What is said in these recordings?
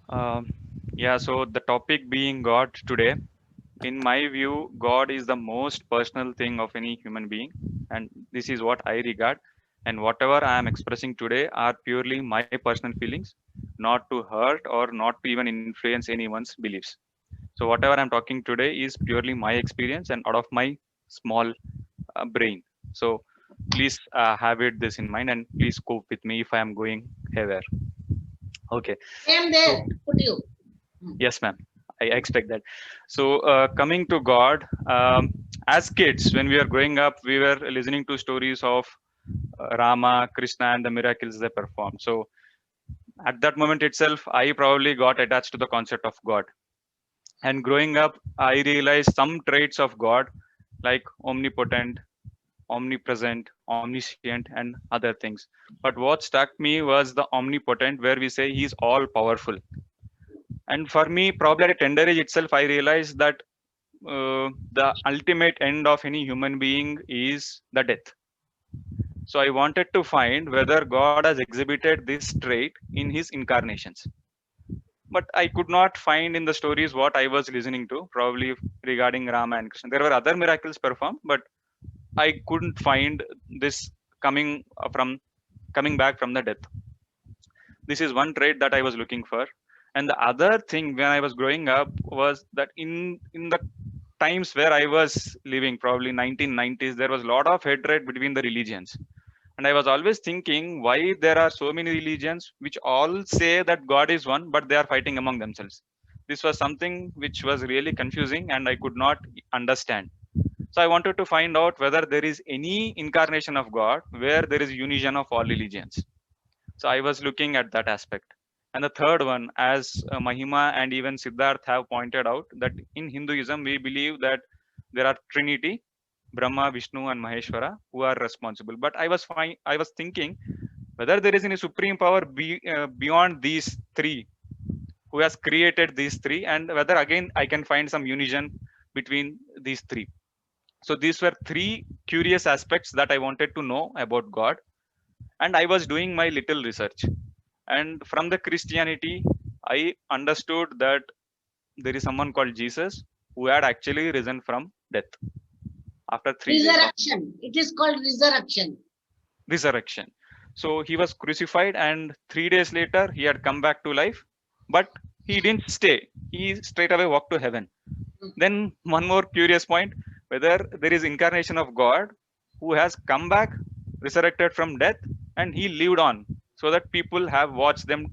Um, yeah, so the topic being God today, in my view, God is the most personal thing of any human being, and this is what I regard. And whatever I am expressing today are purely my personal feelings, not to hurt or not to even influence anyone's beliefs. So, whatever I'm talking today is purely my experience and out of my small brain. So, please have it this in mind and please cope with me if I am going haywire. Okay. I am So, there. Put you. Hmm. yes, ma'am. I expect that. So, coming to God, as kids, when we were growing up, we were listening to stories of Rama, Krishna, and the miracles they performed. So, at that moment itself, I probably got attached to the concept of God. And growing up, I realized some traits of God, like omnipotent, omnipresent, omniscient, and other things. But what struck me was the omnipotent, where we say He's all powerful. And for me, probably at a tender age itself, I realized that the ultimate end of any human being is the death. So I wanted to find whether God has exhibited this trait in his incarnations. But I could not find in the stories what I was listening to, probably regarding Rama and Krishna. There were other miracles performed, but I couldn't find this coming from coming back from the death. This is one trait that I was looking for. And the other thing when I was growing up was that in the times where I was living, probably 1990s, there was a lot of hatred between the religions. And I was always thinking why there are so many religions which all say that God is one, but they are fighting among themselves. This was something which was really confusing and I could not understand. So I wanted to find out whether there is any incarnation of God where there is union of all religions. So I was looking at that aspect. And the third one, as Mahima and even Siddharth have pointed out, that in Hinduism we believe that there are Trinity, Brahma, Vishnu, and Maheshwara, who are responsible. But I was thinking whether there is any supreme power beyond these three, who has created these three, and whether again I can find some union between these three. So these were three curious aspects that I wanted to know about God, and I was doing my little research. And from the Christianity, I understood that there is someone called Jesus who had actually risen from death after 3 days of Resurrection. It is called resurrection. resurrection. So he was crucified, and 3 days later he had come back to life, but he didn't stay. He straight away walked to heaven. Hmm. Then one more curious point, whether there is incarnation of God who has come back, resurrected from death, and he lived on, so that people have watched them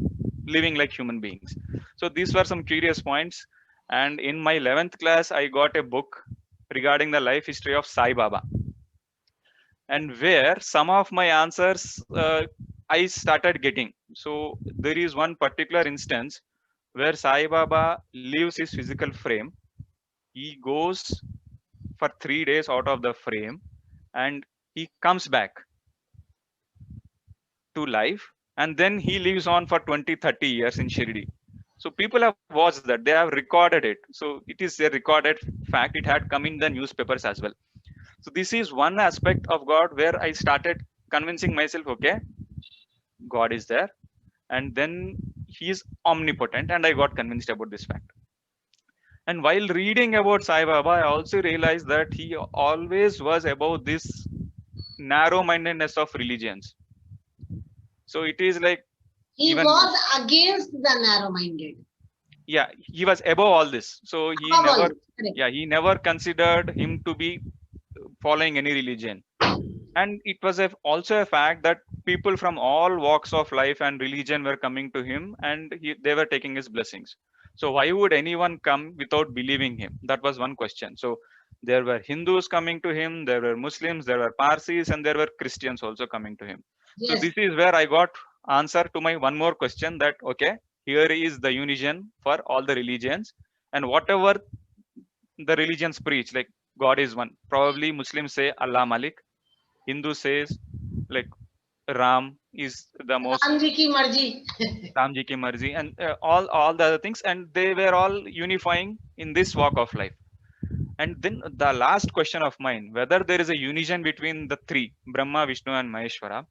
living like human beings. So these were some curious points. And in my 11th class, I got a book regarding the life history of Sai Baba, and where some of my answers I started getting. So there is one particular instance where Sai Baba leaves his physical frame. He goes for 3 days out of the frame, and he comes back to life, and then he lives on for 20, 30 years in Shirdi. So people have watched that, they have recorded it. So it is a recorded fact, it had come in the newspapers as well. So this is one aspect of God where I started convincing myself, okay, God is there, and then he is omnipotent, and I got convinced about this fact. And while reading about Sai Baba, I also realized that he always was about this narrow mindedness of religions. So it is like, He even, was against the narrow-minded. yeah, he was above all this. So he Above all never, this. Correct. yeah, he never considered him to be following any religion. And it was also a fact that people from all walks of life and religion were coming to him, and they were taking his blessings. So why would anyone come without believing him? That was one question. So there were Hindus coming to him, there were Muslims, there were Parsis, and there were Christians also coming to him. So Yes. this is where I got answer to my one more question, that okay, here is the union for all the religions, and whatever the religions preach, like God is one. Probably Muslims say Allah Malik, Hindu says like Ram is the most, Ram ji ki marji. Ram ji ki marzi, and all the other things, and they were all unifying in this walk of life. And then the last question of mine, whether there is a union between the three, Brahma, Vishnu, and Maheshwara,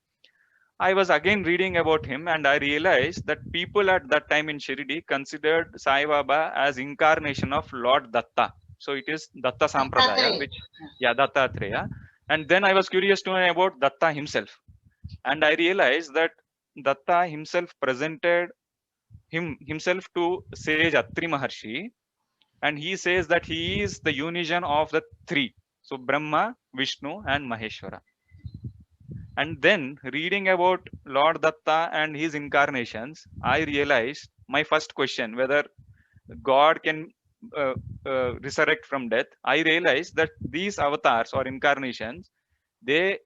I was again reading about him and I realized that people at that time in Shirdi considered Sai Baba as incarnation of Lord Datta. So it is Datta Sampradaya, Dattatreya. which, yeah, Dattatreya. And then I was curious to know about Datta himself. And I realized that Datta himself presented himself to sage Atri Maharshi. And he says that he is the unison of the three. So Brahma, Vishnu, and Maheshwara. And then reading about Lord Datta and his incarnations, I realized my first question whether God can uh, resurrect from death. I realized that these avatars or incarnations, they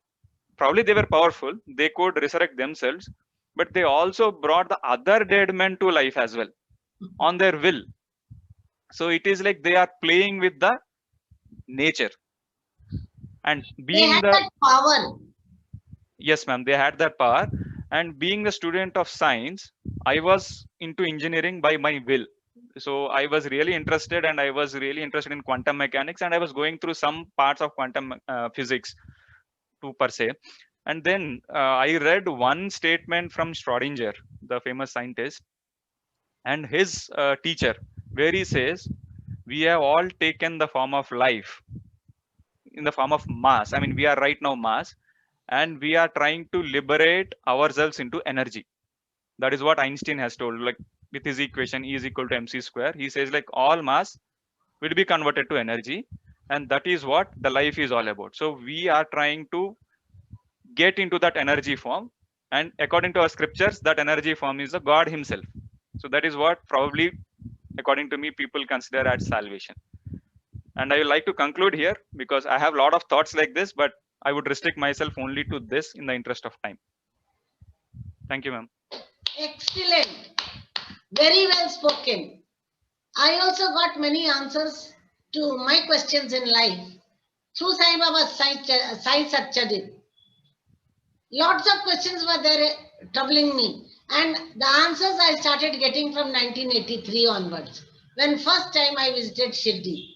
probably they were powerful. They could resurrect themselves, but they also brought the other dead men to life as well on their will. So it is like they are playing with the nature and They being had the that power. yes, ma'am, they had that power. And being a student of science, I was into engineering by my will. So I was really interested, and I was really interested in quantum mechanics, and I was going through some parts of quantum physics to per se. And then I read one statement from Schrodinger, the famous scientist, and his teacher, where he says, "We have all taken the form of life in the form of mass. I mean, we are right now mass, and we are trying to liberate ourselves into energy." That is what Einstein has told, like with his equation E is equal to mc square. He says like all mass will be converted to energy, and that is what the life is all about. So we are trying to get into that energy form, and according to our scriptures, that energy form is the God himself. So that is what probably, according to me, people consider as salvation. And I would like to conclude here because I have a lot of thoughts like this, but I would restrict myself only to this in the interest of time. Thank you, ma'am. Excellent. Very well spoken. I also got many answers to my questions in life through Sai Baba's Sai Satchadip. Lots of questions were there troubling me. And the answers I started getting from 1983 onwards, when first time I visited Shirdi.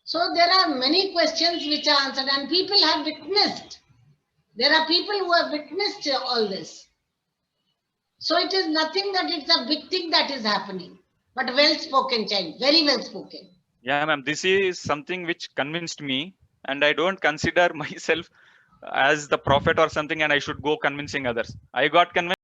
So there are many questions which are answered, and people have witnessed. There are people who have witnessed all this. So it is nothing that it's a big thing that is happening. But well spoken, child. Very well spoken. Yeah, ma'am. This is something which convinced me, and I don't consider myself as the prophet or something, and I should go convincing others. I got convinced